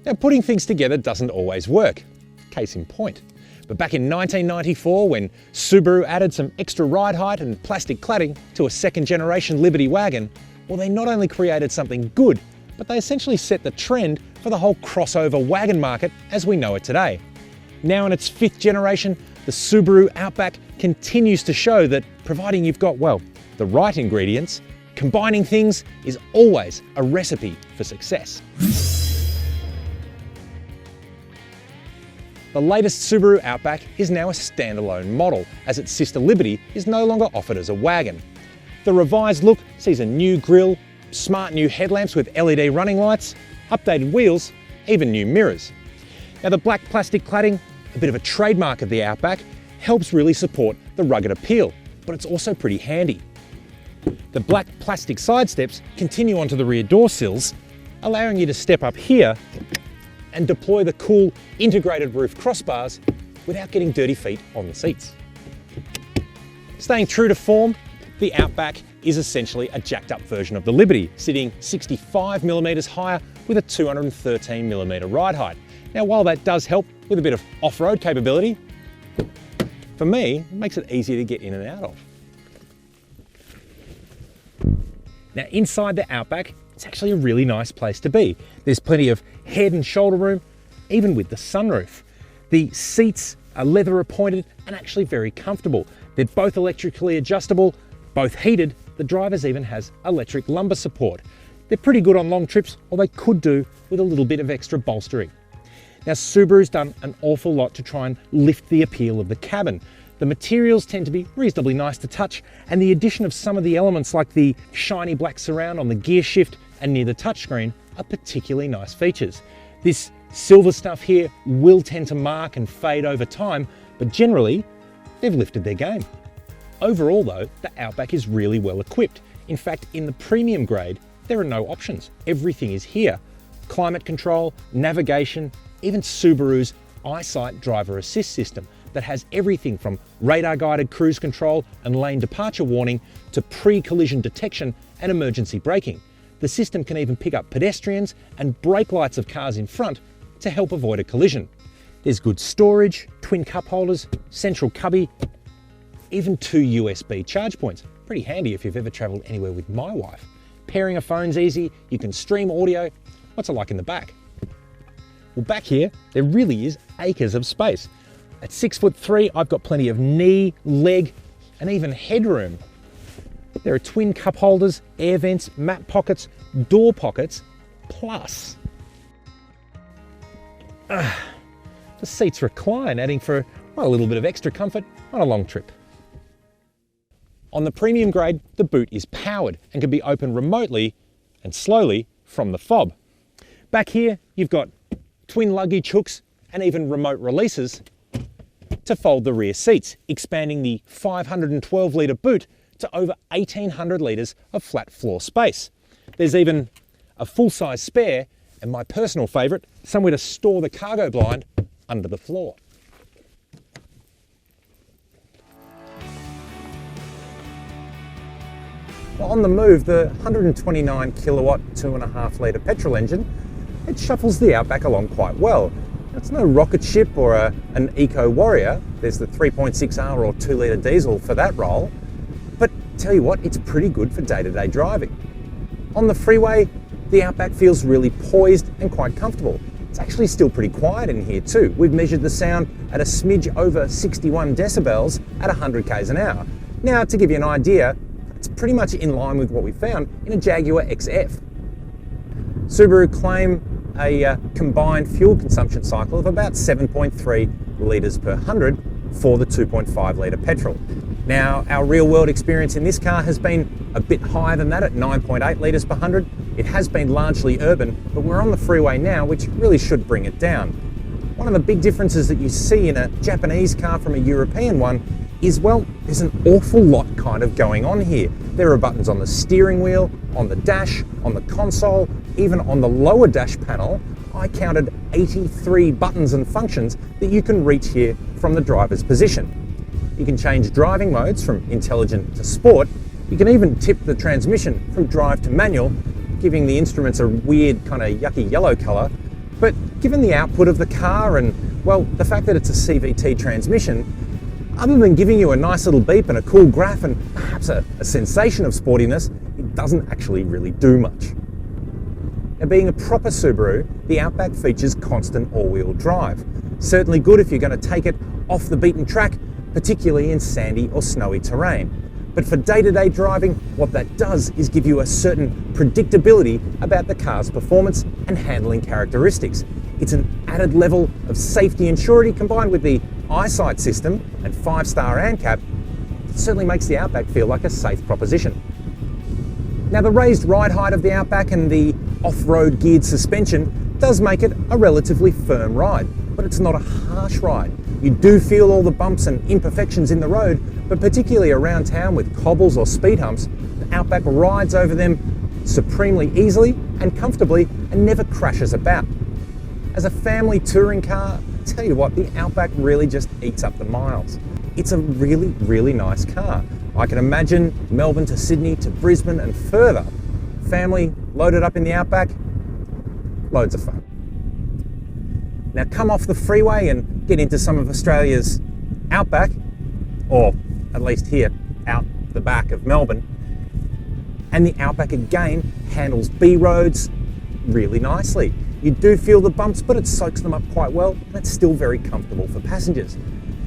Now, putting things together doesn't always work, case in point. But back in 1994, when Subaru added some extra ride height and plastic cladding to a second generation Liberty wagon, well, they not only created something good, but they essentially set the trend for the whole crossover wagon market as we know it today. Now in its 5th generation, the Subaru Outback continues to show that providing you've got, well, the right ingredients, combining things is always a recipe for success. The latest Subaru Outback is now a standalone model, as its sister Liberty is no longer offered as a wagon. The revised look sees a new grille, smart new headlamps with LED running lights, updated wheels, even new mirrors. Now the black plastic cladding, a bit of a trademark of the Outback, helps really support the rugged appeal, but it's also pretty handy. The black plastic side steps continue onto the rear door sills, allowing you to step up here and deploy the cool integrated roof crossbars without getting dirty feet on the seats. Staying true to form, the Outback is essentially a jacked up version of the Liberty, sitting 65mm higher with a 213mm ride height. Now while that does help with a bit of off-road capability, for me, it makes it easier to get in and out of. Now inside the Outback, it's actually a really nice place to be. There's plenty of head and shoulder room, even with the sunroof. The seats are leather appointed and actually very comfortable. They're both electrically adjustable, both heated. The driver's even has electric lumbar support. They're pretty good on long trips, or they could do with a little bit of extra bolstering. Now Subaru's done an awful lot to try and lift the appeal of the cabin. The materials tend to be reasonably nice to touch, and the addition of some of the elements like the shiny black surround on the gear shift and near the touchscreen are particularly nice features. This silver stuff here will tend to mark and fade over time, but generally, they've lifted their game. Overall though, the Outback is really well equipped. In fact, in the premium grade, there are no options. Everything is here. Climate control, navigation, even Subaru's EyeSight driver assist system that has everything from radar guided cruise control and lane departure warning to pre-collision detection and emergency braking. The system can even pick up pedestrians and brake lights of cars in front to help avoid a collision. There's good storage, twin cup holders, central cubby, even 2 USB charge points. Pretty handy if you've ever traveled anywhere with my wife. Pairing a phone's easy, you can stream audio. What's it like in the back? Well, back here, there really is acres of space. At 6'3", I've got plenty of knee, leg, and even headroom. There are twin cup holders, air vents, map pockets, door pockets, plus the seats recline, adding for a little bit of extra comfort on a long trip. On the premium grade, the boot is powered and can be opened remotely and slowly from the fob. Back here, you've got twin luggage hooks and even remote releases to fold the rear seats, expanding the 512 litre boot to over 1,800 litres of flat floor space. There's even a full-size spare, and my personal favourite, somewhere to store the cargo blind under the floor. Well, on the move, the 129 kilowatt, 2.5 litre petrol engine, it shuffles the Outback along quite well. It's no rocket ship or an eco warrior. There's the 3.6R or 2 litre diesel for that role. But tell you what, it's pretty good for day-to-day driving. On the freeway, the Outback feels really poised and quite comfortable. It's actually still pretty quiet in here too. We've measured the sound at a smidge over 61 decibels at 100 k's an hour. Now, to give you an idea, it's pretty much in line with what we found in a Jaguar XF. Subaru claim a combined fuel consumption cycle of about 7.3 litres per 100 for the 2.5 litre petrol. Now, our real world experience in this car has been a bit higher than that at 9.8 litres per 100. It has been largely urban, but we're on the freeway now, which really should bring it down. One of the big differences that you see in a Japanese car from a European one is, well, there's an awful lot kind of going on here. There are buttons on the steering wheel, on the dash, on the console, even on the lower dash panel. I counted 83 buttons and functions that you can reach here from the driver's position. You can change driving modes from intelligent to sport. You can even tip the transmission from drive to manual, giving the instruments a weird kind of yucky yellow colour. But given the output of the car and, well, the fact that it's a CVT transmission, other than giving you a nice little beep and a cool graph and perhaps a sensation of sportiness, it doesn't actually really do much. Now, being a proper Subaru, the Outback features constant all-wheel drive. Certainly good if you're going to take it off the beaten track, particularly in sandy or snowy terrain. But for day-to-day driving, what that does is give you a certain predictability about the car's performance and handling characteristics. It's an added level of safety and surety combined with the eyesight system and 5-star ANCAP. It certainly makes the Outback feel like a safe proposition. Now, the raised ride height of the Outback and the off-road geared suspension does make it a relatively firm ride, but it's not a harsh ride. You do feel all the bumps and imperfections in the road, but particularly around town with cobbles or speed humps, the Outback rides over them supremely easily and comfortably and never crashes about. As a family touring car, I tell you what, the Outback really just eats up the miles. It's a really, really nice car. I can imagine Melbourne to Sydney to Brisbane and further. Family loaded up in the Outback, loads of fun. Now come off the freeway and get into some of Australia's outback, or at least here, out the back of Melbourne. And the Outback again handles B roads really nicely. You do feel the bumps, but it soaks them up quite well, and it's still very comfortable for passengers.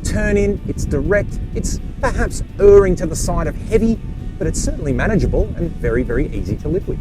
Turn in, it's direct, it's perhaps erring to the side of heavy, but it's certainly manageable and very, very easy to live with.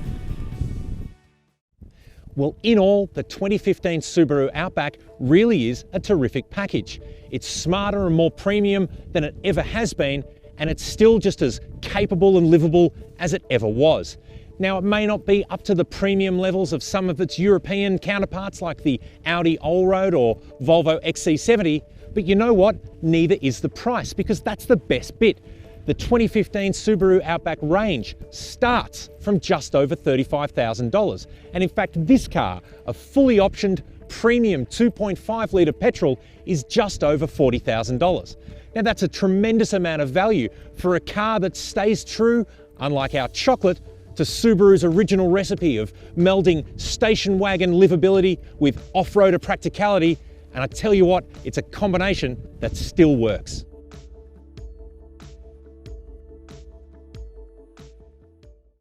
Well, in all, the 2015 Subaru Outback really is a terrific package. It's smarter and more premium than it ever has been, and it's still just as capable and livable as it ever was. Now, it may not be up to the premium levels of some of its European counterparts like the Audi Allroad or Volvo XC70, but you know what? Neither is the price, because that's the best bit. The 2015 Subaru Outback range starts from just over $35,000. And in fact, this car, a fully optioned premium 2.5 litre petrol, is just over $40,000. Now that's a tremendous amount of value for a car that stays true, unlike our chocolate, to Subaru's original recipe of melding station wagon livability with off-roader practicality. And I tell you what, it's a combination that still works.